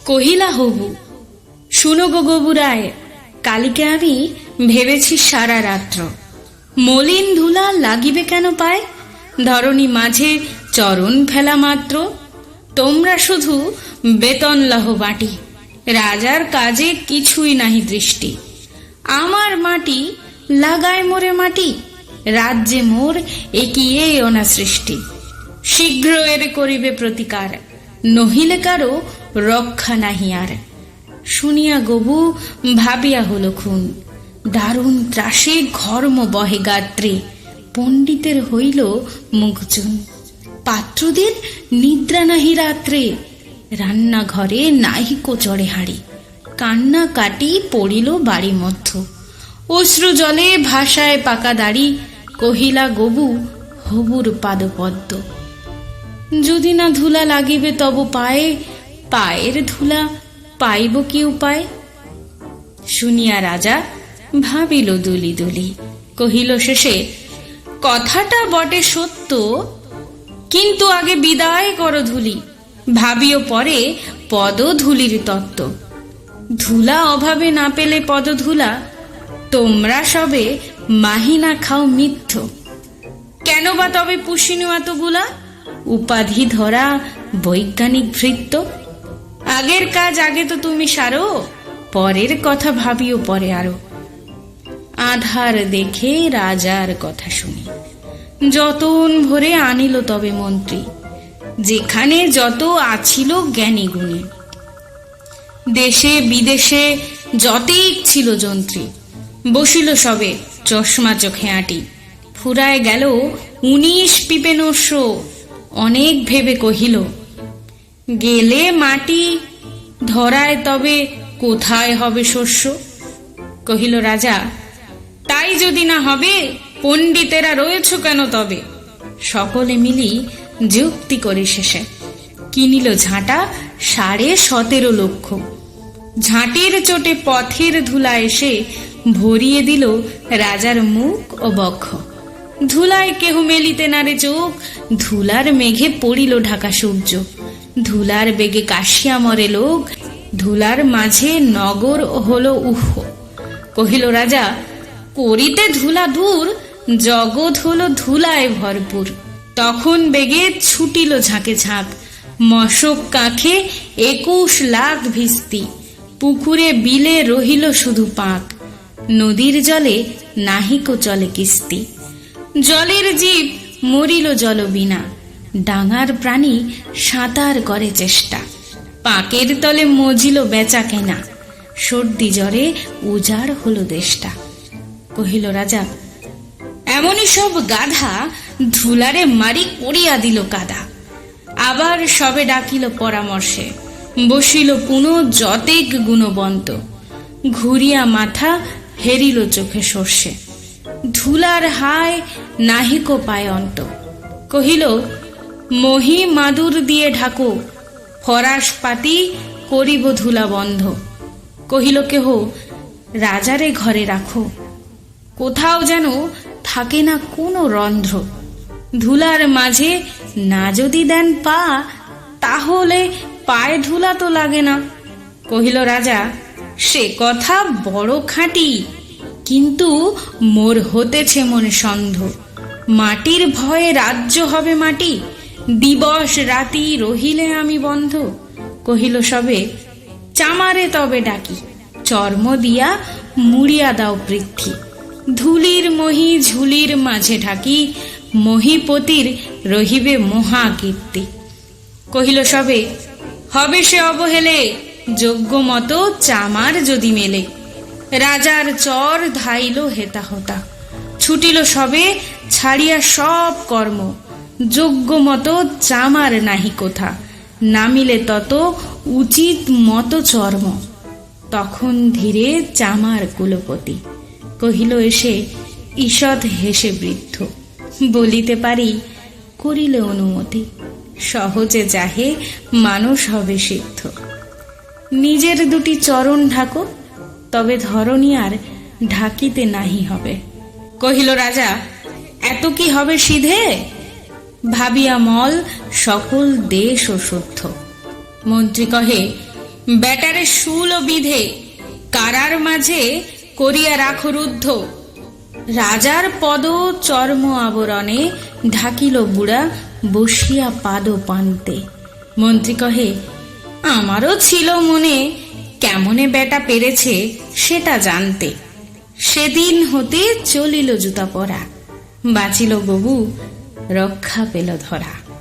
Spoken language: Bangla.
কহিলা হবু, শুনো গো গবুরায়, কালিকে আমি ভেবেছি সারা রাত্র। মলিন ধুলা লাগিবে কেন পায়, ধরণী মাঝে চরণ ফেলা মাত্র। তোমরা শুধু বেতন লহ বাটি, রাজার কাজে কিছুই নাহি দৃষ্টি। আমার মাটি লাগায় মোরে মাটি, রাজ্যে মোর একিয়ে অনা সৃষ্টি। শীঘ্র এর করিবে প্রতিকার, নহিলে কারো রক্ষা নাহি আর। শুনিয়া গবু ভাবিয়া হল খুন, দারুণ ত্রাসে ঘর্ম বহে গাত্রে। পণ্ডিতের হইল মুখচুন, পাত্রদের নিদ্রা নাহি রাত্রে। রান্নাঘরে নাহিকো চড়ে হাঁড়ি, কান্না কাটি পড়িল বাড়ি মধ্য। অশ্রু জলে ভাষায় পাকা দাড়ি, কহিলা গবু হবুর পাদপদ্ম। যদি না ধুলা লাগিবে তব পায়ে, পায়ের ধুলা পাইব কি উপায়। শুনিয়া রাজা ভাবিল দুলি দুলি, কহিল শেষে কথাটা বটে সত্য, কিন্তু আগে বিদায় করো ধুলি, ভাবিও পরে পদধূলির তত্ত্ব। ধুলা অভাবে না পেলে পদধূলা, তোমরা সবে মাহিনা খাও মিথ্য। কেন বা তবে পুষিনু এতগুলা, উপাধি ধরা বৈজ্ঞানিক ভৃত্য। আগের কাজ আগে তো তুমি সারো, পরের কথা ভাবিও পরে আরো। আধার দেখে রাজার কথা শুনি, যতন ভরে আনিল তবে মন্ত্রী। যেখানে যত আছিল জ্ঞানী গুণী, দেশে বিদেশে যতেক ছিল যন্ত্রী। বসিল সবে চশমা চোখে আঁটি, ফুরায় গেল 19 পিপেনস্য। অনেক ভেবে কহিল, গেলে মাটি ধরায় তবে কোথায় হবে শস্য। কহিল রাজা, তাই যদি না হবে, পণ্ডিতেরা রয়েছ কেন তবে। সকলে মিলি যুক্তি করে শেষে কিনিল ঝাঁটা 17.5 লক্ষ। ঝাঁটির চোটে পথের ধুলা এসে ভরিয়ে দিল রাজার মুখ ও বক্ষ। ধুলায় কেহ মেলিতে না রে চোখ, ধুলার মেঘে পড়িল ঢাকা সূর্য। ধুলার বেগে কাশিয়া মরে লোক, ধুলার মাঝে নগর হলো উহ। কহিল রাজা, করিতে ধুলা দূর, জগৎ হলো ধুলায় ভরপুর। তখন বেগে ছুটিল ঝাঁকে ঝাঁক, মশক কাঁখে 21 লাখ ভিস্তি। পুকুরে বিলে রহিল শুধু পাক, নদীর জলে নাহিকো চলে কিস্তি। জলের জীব মরিল জল বিনা, ডাঙার প্রাণী সাঁতার করে চেষ্টা। পাকের তলে মজিল বেচা কেনা, সর্দি জ্বরে উজাড় হলো দেশটা। কহিল রাজা, এমনই সব গাধা ধুলারে মারি করিয়া দিল কাদা। আবার সবে ডাকিল পরামর্শে, বসিল পুনঃ যতেক গুণবন্ত। ঘুরিয়া মাথা হেরিল চোখে সর্ষে, ধুলার হায় নাহিকো পায় অন্ত। কহিল, মহি মাদুর দিয়ে ঢাকো, ফরাস পাতি করিব ধুলা বন্ধ। কহিল কেহ, রাজারে ঘরে রাখো, কোথাও যেন থাকে না কোনো রন্ধ্র। ধুলার মাঝে না যদি দেন পা, তাহলে পায়ে ধুলা তো লাগে না। কহিল রাজা, সে কথা বড় খাঁটি, কিন্তু মোর হতেছে মনে সন্ধ। মাটির ভয়ে রাজ্য হবে মাটি, দিবস রাতি রহিলে আমি বন্ধ। কহিল সবে, চামারে তবে ডাকি, চর্ম দিয়া মুড়িয়া দাও পৃথ্বী। ধুলির মহি ঝুলির মাঝে ঢাকি, মহিপতির রহিবে মহা কীর্তি। কহিল সবে, হবে সে অবহেলে, যোগ্য মতো চামার যদি মেলে। রাজার চর ধাইল হেতা হতা, ছুটিল সবে ছাড়িয়া সব কর্ম। যোগ্য মতো চামার নাহি কোথা, নামিলে তত উচিত মতো চর্ম। তখন ধীরে চামার কুলপতি, কহিল এসে ঈষৎ হেসে বৃদ্ধ। বলিতে পারি করিলে অনুমতি, সহজে যাহে মানুষ হবে সিদ্ধ। নিজের দুটি চরণ ঢাকো, তবে ধরণী আর ঢাকিতে নাহি হবে। কহিল রাজা, এত কি হবে সিধে, ভাবিয়া মল সকল দেশ ও শুদ্ধ। মন্ত্রী কহে, ব্যাটারে শুল ও বিধে কারার মাঝে করিয়া রাখো রুদ্ধ। রাজার পদ চর্ম আবরণে ঢাকিল বুড়া বসিয়া পাদ পান্তে। মন্ত্রী কহে, আমারও ছিল মনে কেমনে বেটা পেরেছে সেটা জানতে। সেদিন হতে চলিল জুতা পরা, বাঁচিল গবু রক্ষা পেল ধরা।